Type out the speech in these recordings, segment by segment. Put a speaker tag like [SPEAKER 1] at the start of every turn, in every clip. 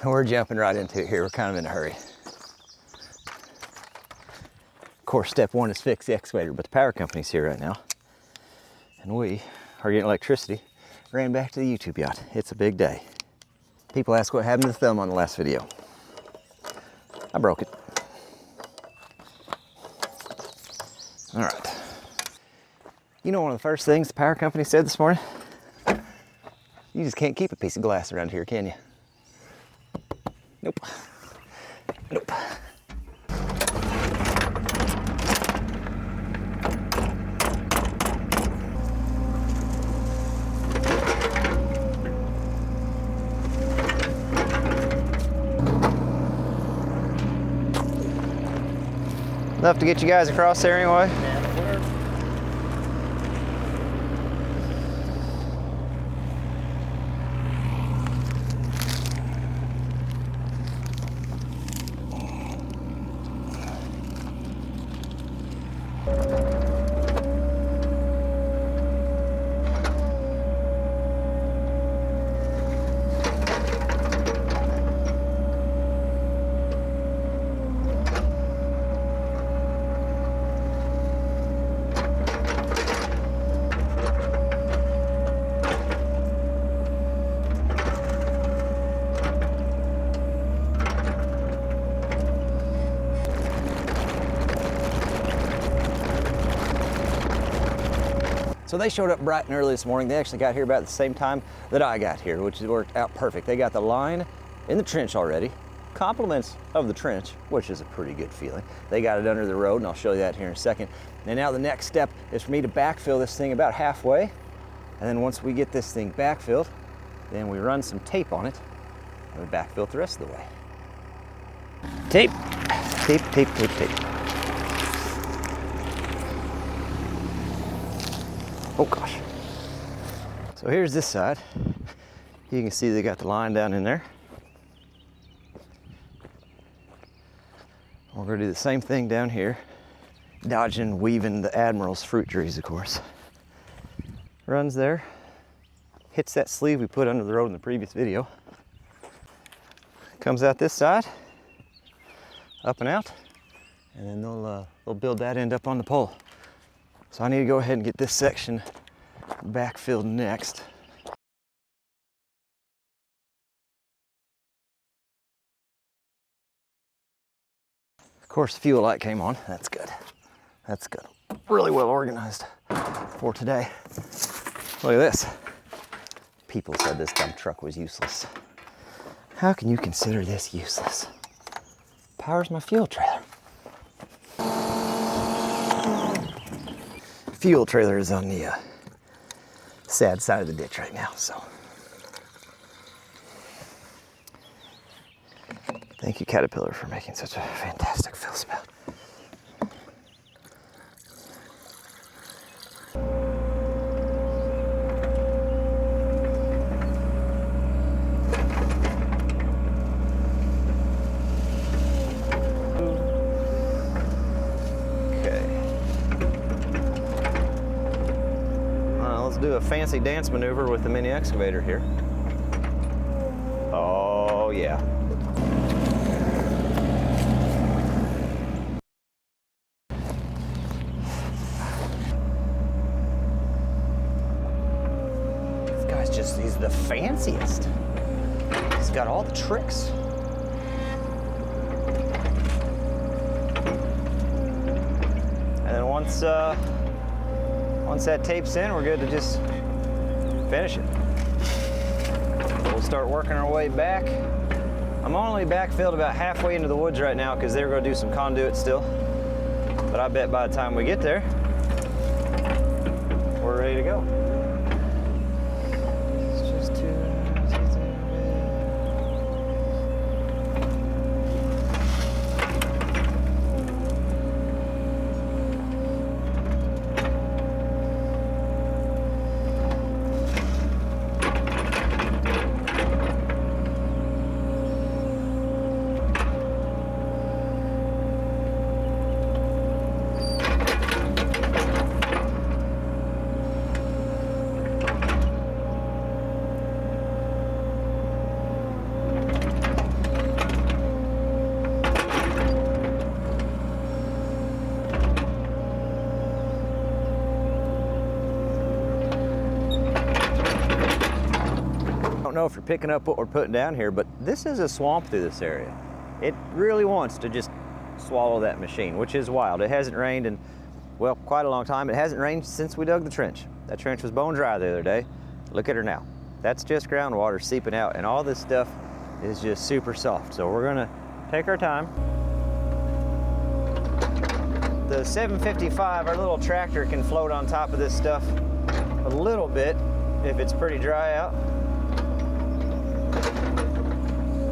[SPEAKER 1] We're jumping right into it here. We're kind of in a hurry. Of course, step one is fix the excavator, but the power company's here right now. And we are getting electricity. Ran back to the YouTube yacht. It's a big day. People ask what happened to the thumb on the last video. I broke it. All right. You know one of the first things the power company said this morning? You just can't keep a piece of glass around here, can you? Nope. Nope. Enough to get you guys across there anyway? So they showed up bright and early this morning. They actually got here about the same time that I got here, which worked out perfect. They got the line in the trench already. Compliments of the trench, which is a pretty good feeling. They got it under the road, and I'll show you that here in a second. And now the next step is for me to backfill this thing about halfway. And then once we get this thing backfilled, then we run some tape on it, and we backfill it the rest of the way. Tape, tape, tape, tape, tape. Oh gosh. So here's this side. You can see they got the line down in there. We're gonna do the same thing down here. Dodging, weaving the Admiral's fruit trees, of course. Runs there, hits that sleeve we put under the road in the previous video. Comes out this side, up and out, and then they'll build that end up on the pole. So I need to go ahead and get this section backfilled next. Of course, the fuel light came on. That's good. That's good. Really well organized for today. Look at this. People said this dump truck was useless. How can you consider this useless? Powers my fuel trailer. Fuel trailer is on the sad side of the ditch right now, so. Thank you, Caterpillar, for making such a fantastic fill spout. Do a fancy dance maneuver with the mini excavator here. Oh yeah. This guy's he's the fanciest. He's got all the tricks. And then once that tape's in, we're good to just finish it. We'll start working our way back. I'm only backfilled about halfway into the woods right now because they're going to do some conduit still. But I bet by the time we get there, we're ready to go. It's just two. know if you're picking up what we're putting down here, but this is a swamp through this area. It really wants to just swallow that machine, which is wild. It hasn't rained in, well, quite a long time. It hasn't rained since we dug the trench. That trench was bone dry the other day. Look at her now. That's just groundwater seeping out, and all this stuff is just super soft. So we're gonna take our time. The 755, our little tractor, can float on top of this stuff a little bit if it's pretty dry out,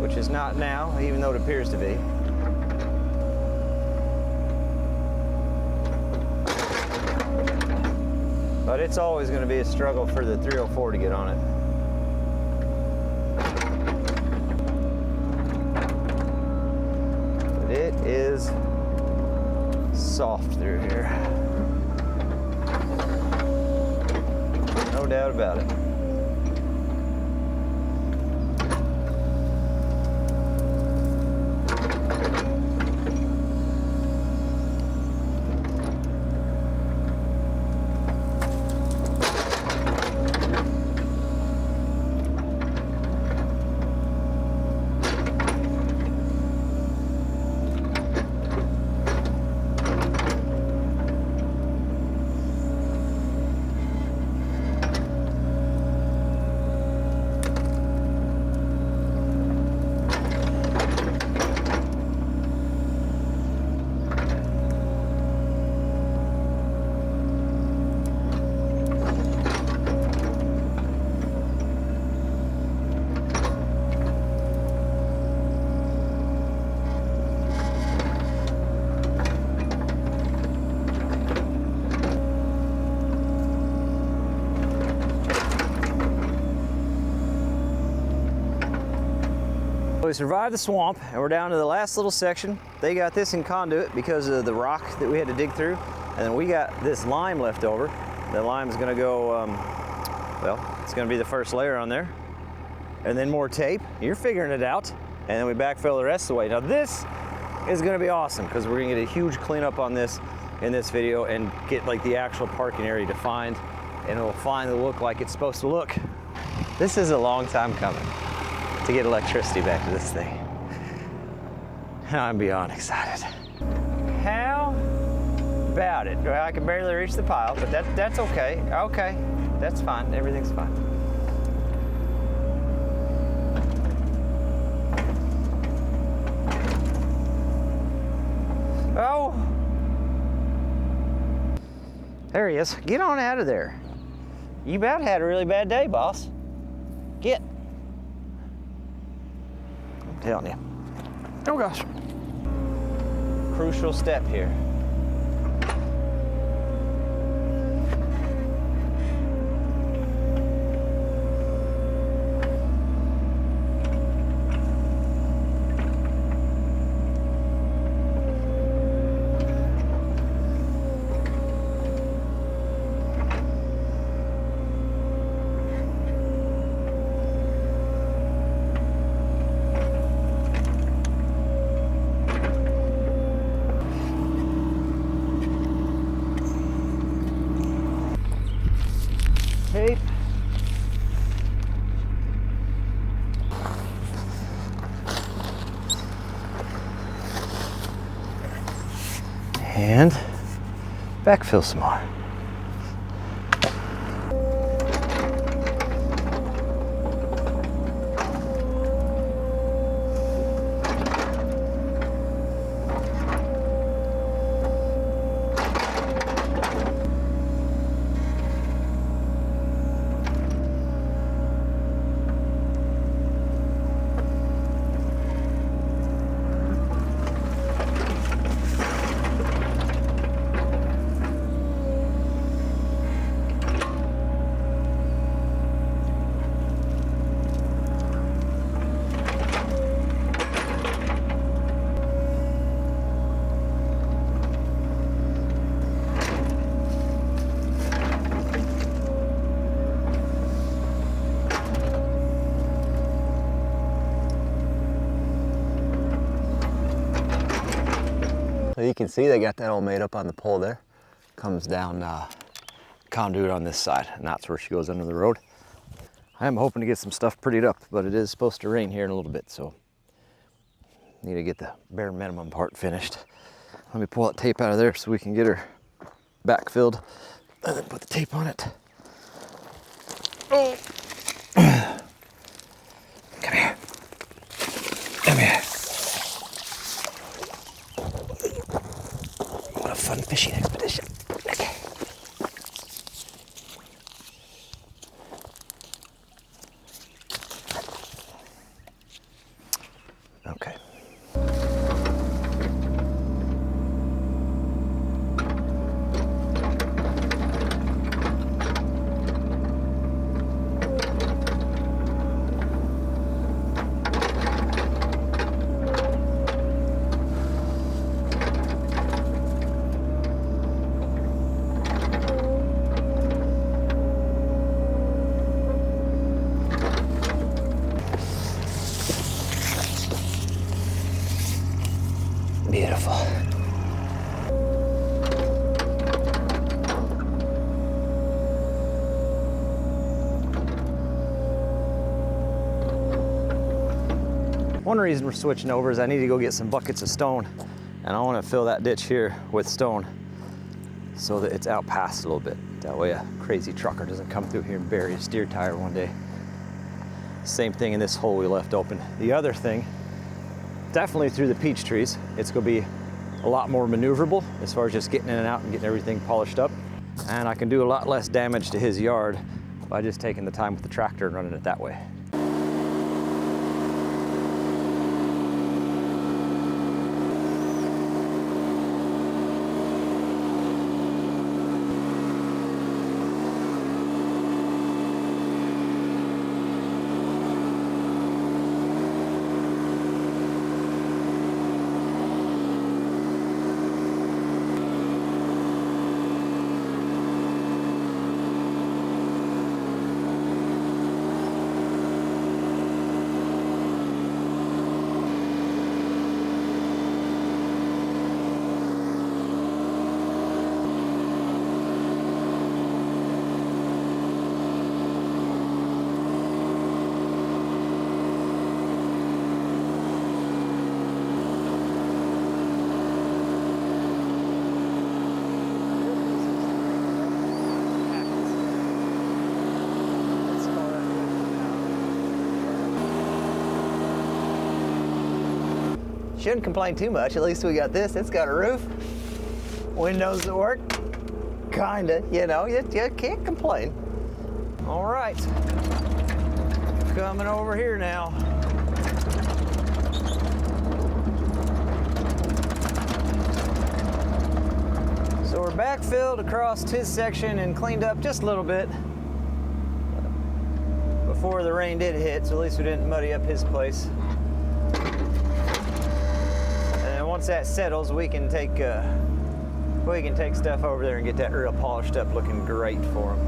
[SPEAKER 1] which is not now, even though it appears to be. But it's always going to be a struggle for the 304 to get on it. But it is soft through here. No doubt about it. We survived the swamp and we're down to the last little section. They got this in conduit because of the rock that we had to dig through, and then we got this lime left over. The lime is going to go, well, it's going to be the first layer on there, and then more tape. You're figuring it out, and then we backfill the rest of the way. Now this is going to be awesome because we're going to get a huge cleanup on this in this video and get like the actual parking area defined, and it'll finally look like it's supposed to look. This is a long time coming to get electricity back to this thing. And I'm beyond excited. How about it? Well, I can barely reach the pile, but that's okay. Okay, that's fine. Everything's fine. Oh! There he is. Get on out of there. You about had a really bad day, boss. Get. Telling you. Oh gosh. Crucial step here. Tape. And backfill some more. So you can see they got that all made up on the pole there. Comes down conduit on this side, and that's where she goes under the road. I'm hoping to get some stuff prettied up, but it is supposed to rain here in a little bit, so need to get the bare minimum part finished. Let me pull that tape out of there so we can get her backfilled and then put the tape on it. Oh. Come here. Come here. What a fun fishing expedition. Okay. Okay. Beautiful. One reason we're switching over is I need to go get some buckets of stone, and I want to fill that ditch here with stone so that it's out past a little bit. That way a crazy trucker doesn't come through here and bury a steer tire one day. Same thing in this hole we left open. The other thing, definitely through the peach trees, it's going to be a lot more maneuverable as far as just getting in and out and getting everything polished up. And I can do a lot less damage to his yard by just taking the time with the tractor and running it that way. Shouldn't complain too much. At least we got this. It's got a roof, windows that work. Kinda, you know, you can't complain. All right, coming over here now. So we're backfilled across his section and cleaned up just a little bit before the rain did hit, so at least we didn't muddy up his place. Once that settles, we can take stuff over there and get that real polished up, looking great for him.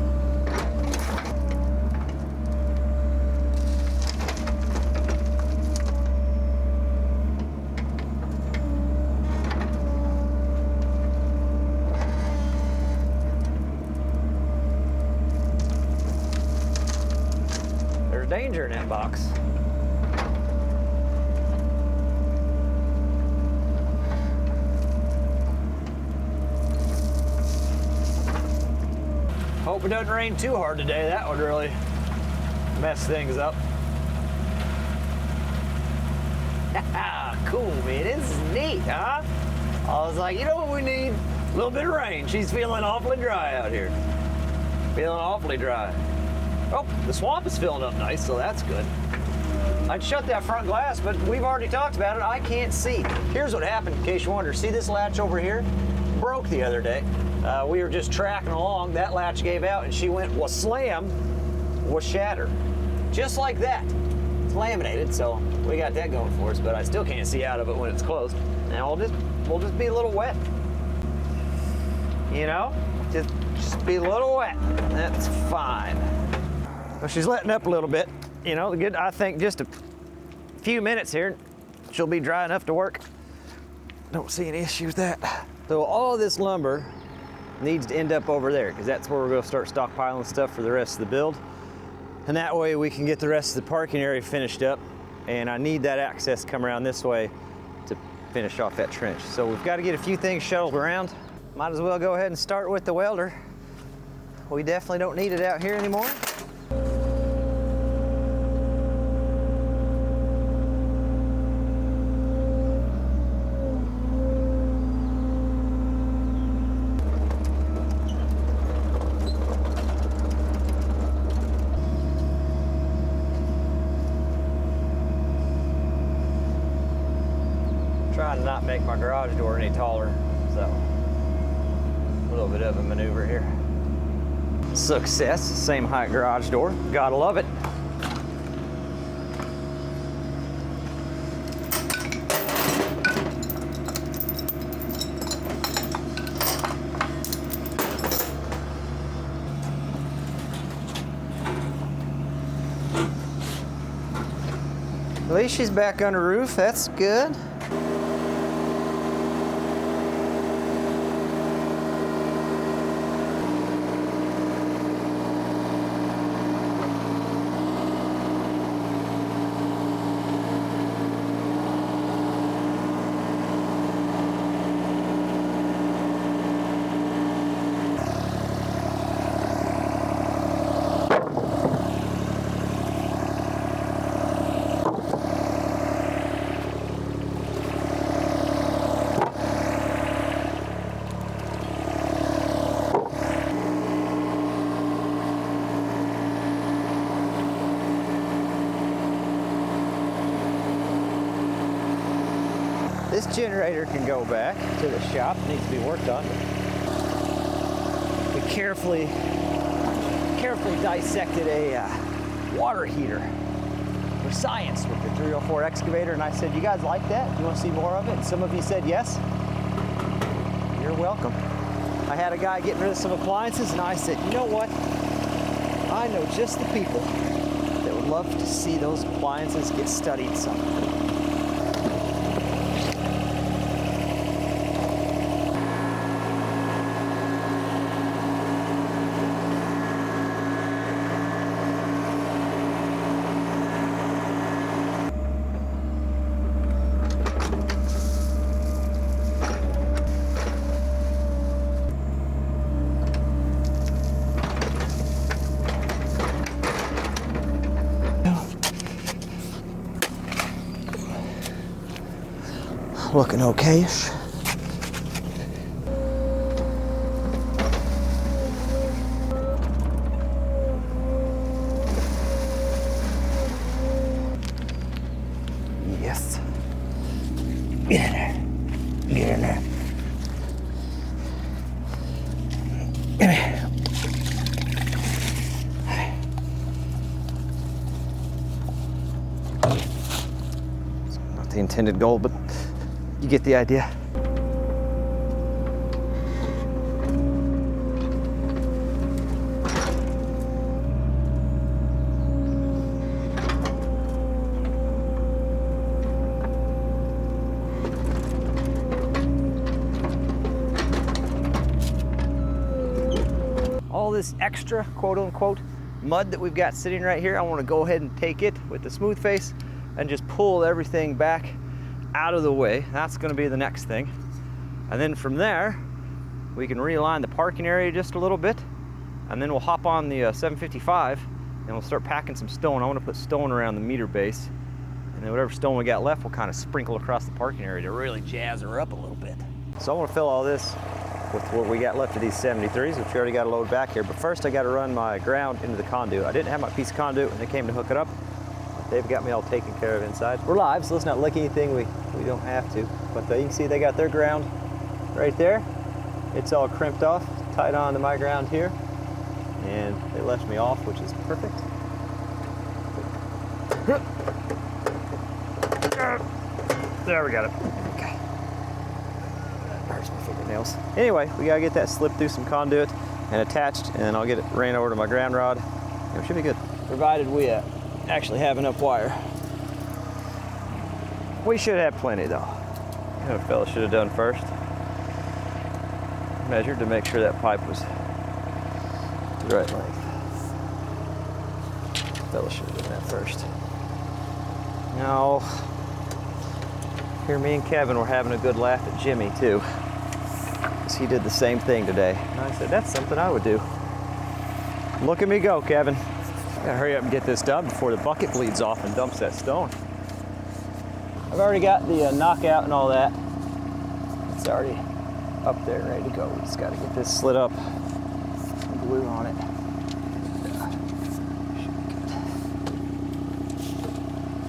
[SPEAKER 1] There's danger in that box. Hope it doesn't rain too hard today. That would really mess things up. Cool, man. This is neat, huh? I was like, you know what we need? A little bit of rain. She's feeling awfully dry out here. Feeling awfully dry. Oh, the swamp is filling up nice, so that's good. I'd shut that front glass, but we've already talked about it. I can't see. Here's what happened, in case you wonder. See this latch over here? Broke the other day. We were just tracking along, that latch gave out, and she went, well, slam, was shattered. Just like that. It's laminated, so we got that going for us, but I still can't see out of it when it's closed. And we'll just be a little wet. You know? Just be a little wet. That's fine. Well, she's letting up a little bit. You know, I think just a few minutes here, she'll be dry enough to work. Don't see any issue with that. So all of this lumber needs to end up over there because that's where we're going to start stockpiling stuff for the rest of the build. And that way we can get the rest of the parking area finished up. And I need that access to come around this way to finish off that trench. So we've got to get a few things shuttled around. Might as well go ahead and start with the welder. We definitely don't need it out here anymore. Trying to not make my garage door any taller, so a little bit of a maneuver here. Success, same height garage door, gotta love it. At least she's back under roof, that's good. This generator can go back to the shop, it needs to be worked on. We carefully dissected a water heater for science with the 304 excavator, and I said, you guys like that? Do you want to see more of it? And some of you said yes. You're welcome. I had a guy getting rid of some appliances, and I said, you know what? I know just the people that would love to see those appliances get studied some. Looking okay-ish. Yes. Get in there. Get in there. Come here. It's not the intended goal, but you get the idea. All this extra, quote unquote, mud that we've got sitting right here, I want to go ahead and take it with the smooth face and just pull everything back out of the way. That's going to be the next thing. And then from there, we can realign the parking area just a little bit, and then we'll hop on the 755 and we'll start packing some stone. I want to put stone around the meter base, and then whatever stone we got left, we'll kind of sprinkle across the parking area to really jazz her up a little bit. So I want to fill all this with what we got left of these 73s, which we already got a load back here. But first I got to run my ground into the conduit. I didn't have my piece of conduit when they came to hook it up. They've got me all taken care of inside. We're live, so let's not lick anything we don't have to. But you can see they got their ground right there. It's all crimped off, tied on to my ground here. And they left me off, which is perfect. There, we got it. Okay. Hurts my fingernails. Anyway, we gotta get that slipped through some conduit and attached, and then I'll get it ran over to my ground rod. And it should be good. Provided we actually have enough wire. We should have plenty though. You know what a fella should have done first? Measured to make sure that pipe was the right length. Fella should have done that first. Now, here me and Kevin were having a good laugh at Jimmy too, because he did the same thing today. And I said, that's something I would do. Look at me go, Kevin. I gotta hurry up and get this done before the bucket bleeds off and dumps that stone. I've already got the knockout and all that. It's already up there and ready to go. We just gotta get this slid up and glue on it.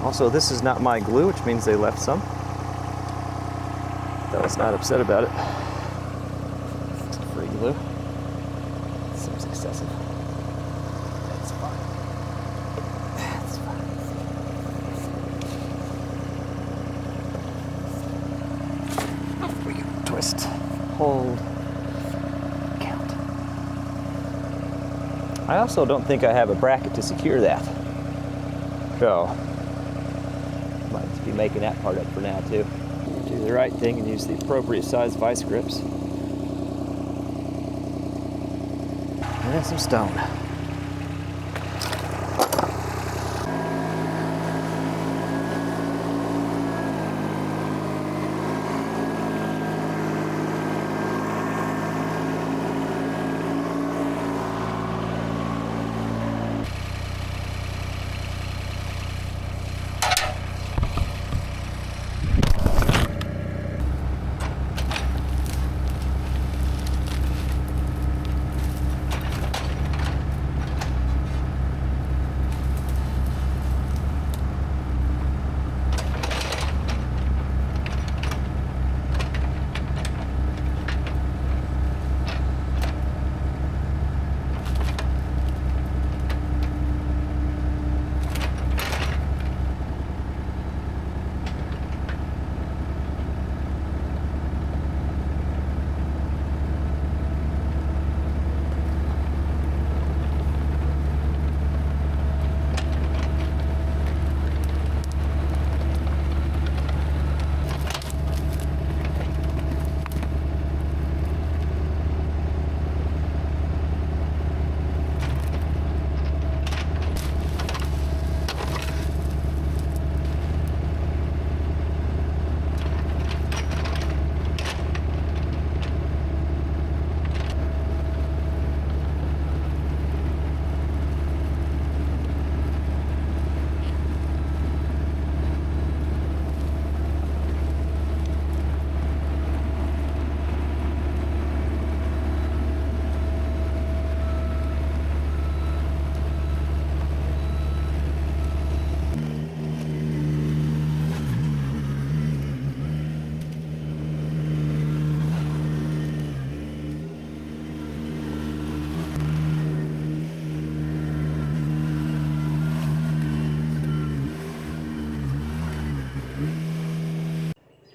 [SPEAKER 1] Also, this is not my glue, which means they left some. I was not upset about it. It's free glue. Seems excessive. That's fine. That's fine. We can twist, hold, count. I also don't think I have a bracket to secure that. So, might just be making that part up for now too. Do the right thing and use the appropriate size vice grips. And some stone.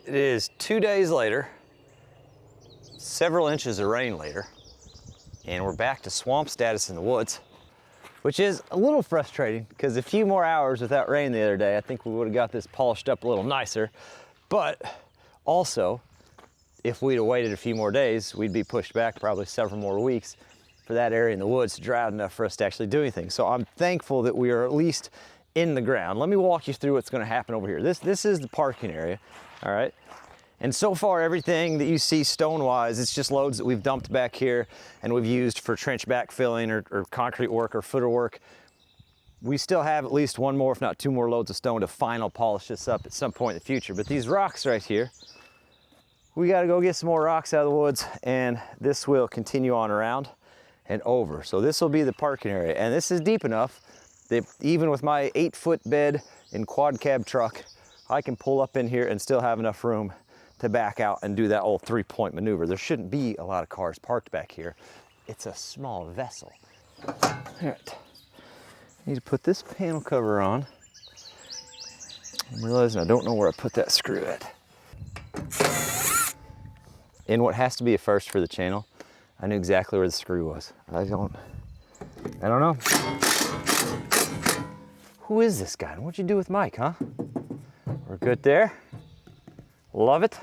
[SPEAKER 1] It is 2 days later, several inches of rain later, and we're back to swamp status in the woods, which is a little frustrating because a few more hours without rain the other day, I think we would have got this polished up a little nicer. But also, if we'd have waited a few more days, we'd be pushed back probably several more weeks for that area in the woods to dry out enough for us to actually do anything. So I'm thankful that we are at least in the ground. Let me walk you through what's going to happen over here. This is the parking area, all right? And so far, everything that you see stone-wise, it's just loads that we've dumped back here and we've used for trench backfilling or concrete work or footer work. We still have at least one more, if not two more loads of stone to final polish this up at some point in the future. But these rocks right here, we got to go get some more rocks out of the woods, and this will continue on around and over. So this will be the parking area, and this is deep enough that even with my 8-foot bed and quad cab truck, I can pull up in here and still have enough room to back out and do that old 3-point maneuver. There shouldn't be a lot of cars parked back here. It's a small vessel. All right, need to put this panel cover on. I'm realizing I don't know where I put that screw at. In what has to be a first for the channel, I knew exactly where the screw was. I don't know. Who is this guy? What'd you do with Mike, huh? We're good there. Love it.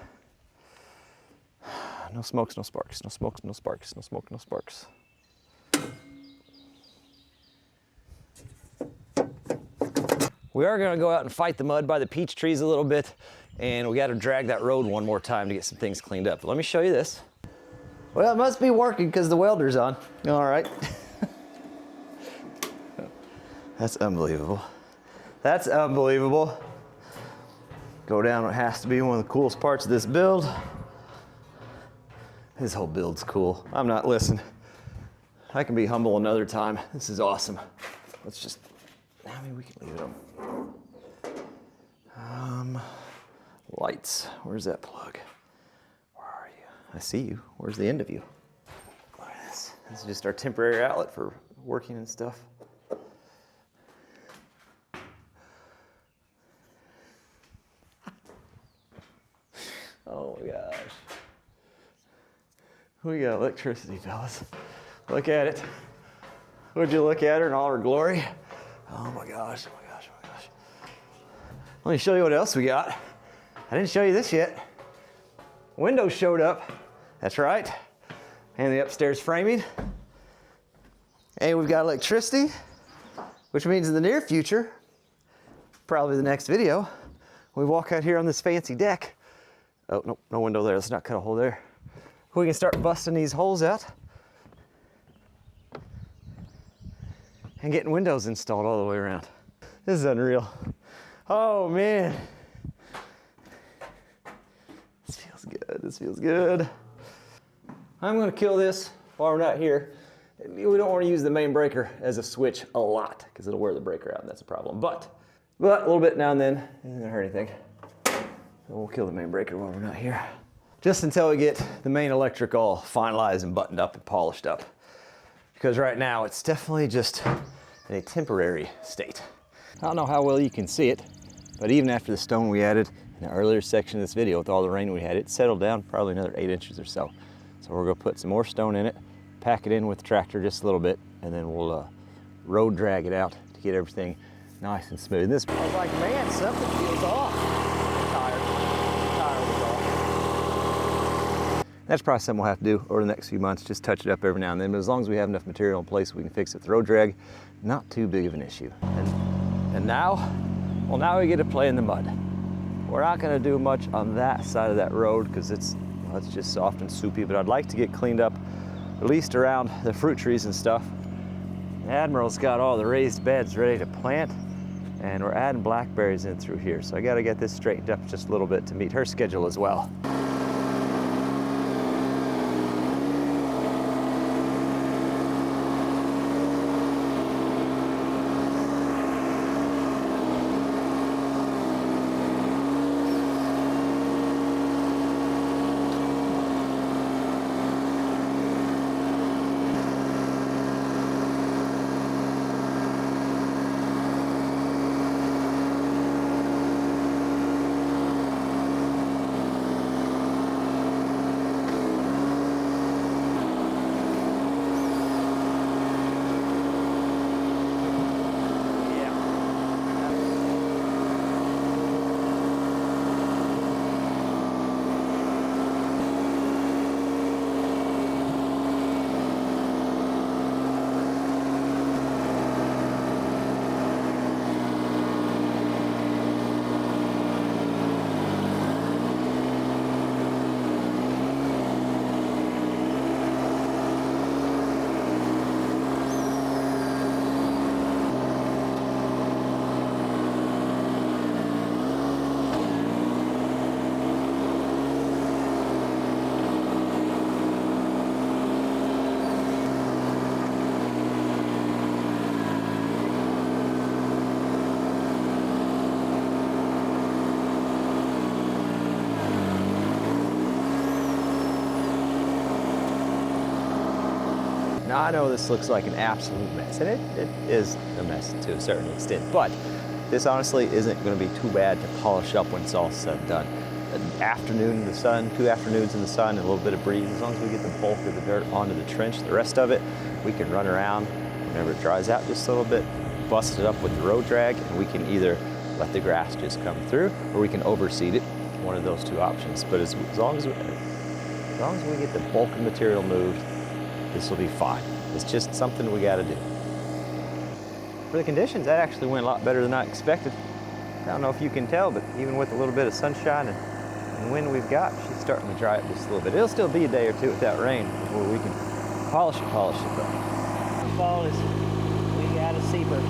[SPEAKER 1] No smokes, no sparks. No smokes, no sparks. No smoke, no sparks. We are gonna go out and fight the mud by the peach trees a little bit, and we gotta drag that road one more time to get some things cleaned up. But let me show you this. Well, it must be working because the welder's on. All right. That's unbelievable. That's unbelievable. Go down what has to be one of the coolest parts of this build. This whole build's cool. I'm not listening. I can be humble another time. This is awesome. Let's just, I mean, we can leave it on. Lights, where's that plug? Where are you? I see you. Where's the end of you? Look at this. This is just our temporary outlet for working and stuff. Oh my gosh. We got electricity, fellas. Look at it. Would you look at her in all her glory? Oh my gosh, oh my gosh, oh my gosh. Let me show you what else we got. I didn't show you this yet. Windows showed up. That's right. And the upstairs framing. And we've got electricity, which means in the near future, probably the next video, we walk out here on this fancy deck. Oh, no, no window there. Let's not cut a hole there. We can start busting these holes out and getting windows installed all the way around. This is unreal. Oh man. This feels good, this feels good. I'm gonna kill this while we're not here. We don't want to use the main breaker as a switch a lot because it'll wear the breaker out and that's a problem. But a little bit now and then, isn't gonna hurt anything. So we'll kill the main breaker while we're not here. Just until we get the main electric all finalized and buttoned up and polished up. Because right now it's definitely just in a temporary state. I don't know how well you can see it, but even after the stone we added in the earlier section of this video with all the rain we had, it settled down probably another 8 inches or so. So we're gonna put some more stone in it, pack it in with the tractor just a little bit, and then we'll road drag it out to get everything nice and smooth. This, I was like, man, something feels off. I'm tired. That's probably something we'll have to do over the next few months, just touch it up every now and then. But as long as we have enough material in place, we can fix it with road drag. Not too big of an issue. And now, well, now we get to play in the mud. We're not gonna do much on that side of that road because it's just soft and soupy, but I'd like to get cleaned up, at least around the fruit trees and stuff. The Admiral's got all the raised beds ready to plant, and we're adding blackberries in through here. So I gotta get this straightened up just a little bit to meet her schedule as well. Now I know this looks like an absolute mess, and it is a mess to a certain extent, but this honestly isn't going to be too bad to polish up when it's all said and done. An afternoon in the sun, 2 afternoons in the sun, and a little bit of breeze, as long as we get the bulk of the dirt onto the trench, the rest of it, we can run around whenever it dries out just a little bit, bust it up with the road drag, and we can either let the grass just come through, or we can overseed it, one of those 2 options. But as long as we get the bulk of material moved, this will be fine. It's just something we got to do. For the conditions, that actually went a lot better than I expected. don't know if you can tell, but even with a little bit of sunshine and wind we've got, she's starting to dry up just a little bit. It'll still be a day or two without rain before we can polish it though.
[SPEAKER 2] Fall is, we got a seeper.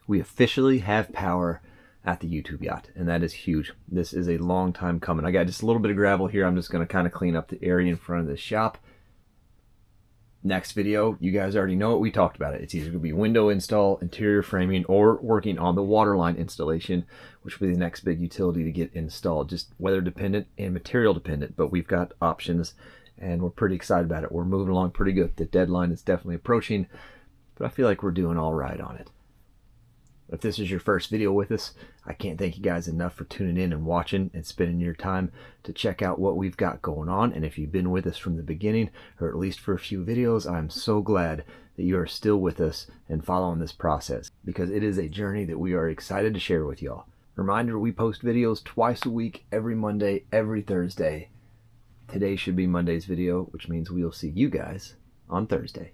[SPEAKER 1] We officially have power at the YouTube yacht, and that is huge. This is a long time coming. I got just a little bit of gravel here. I'm just going to kind of clean up the area in front of the shop. Next video, you guys already know it. We talked about it. It's either going to be window install, interior framing, or working on the water line installation, which will be the next big utility to get installed. Just weather dependent and material dependent, but we've got options, and we're pretty excited about it. We're moving along pretty good. The deadline is definitely approaching, but I feel like we're doing all right on it. If this is your first video with us, I can't thank you guys enough for tuning in and watching and spending your time to check out what we've got going on. And if you've been with us from the beginning, or at least for a few videos, I'm so glad that you are still with us and following this process, because it is a journey that we are excited to share with y'all. Reminder, we post videos twice a week, every Monday, every Thursday. Today should be Monday's video, which means we'll see you guys on Thursday.